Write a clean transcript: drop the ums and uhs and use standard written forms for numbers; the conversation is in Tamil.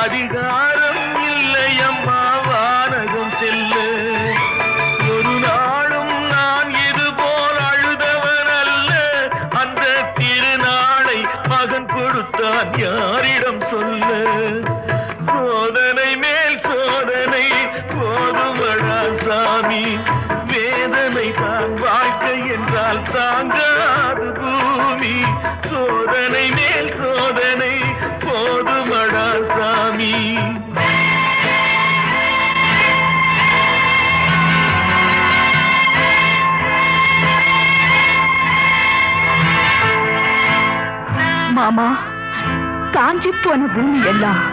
அதிகாரம் இல்லையம்மா வானகம் செல்ல. ஒரு நாளும் நான் இது போல் அழுதவன் அல்ல. அந்த திருநாளை மகன் கொடுத்தான் யாரிடம் சொல்ல. சோதனை மேல் சோதனை போதுமடா சாமி. வேதனை தான் வாழ்க்கை என்றால் தாங்காது பூமி. சோதனை மேல் சோதனை போதுமடா சாமி. மாமா, காஞ்சி போன பூமி எல்லாம்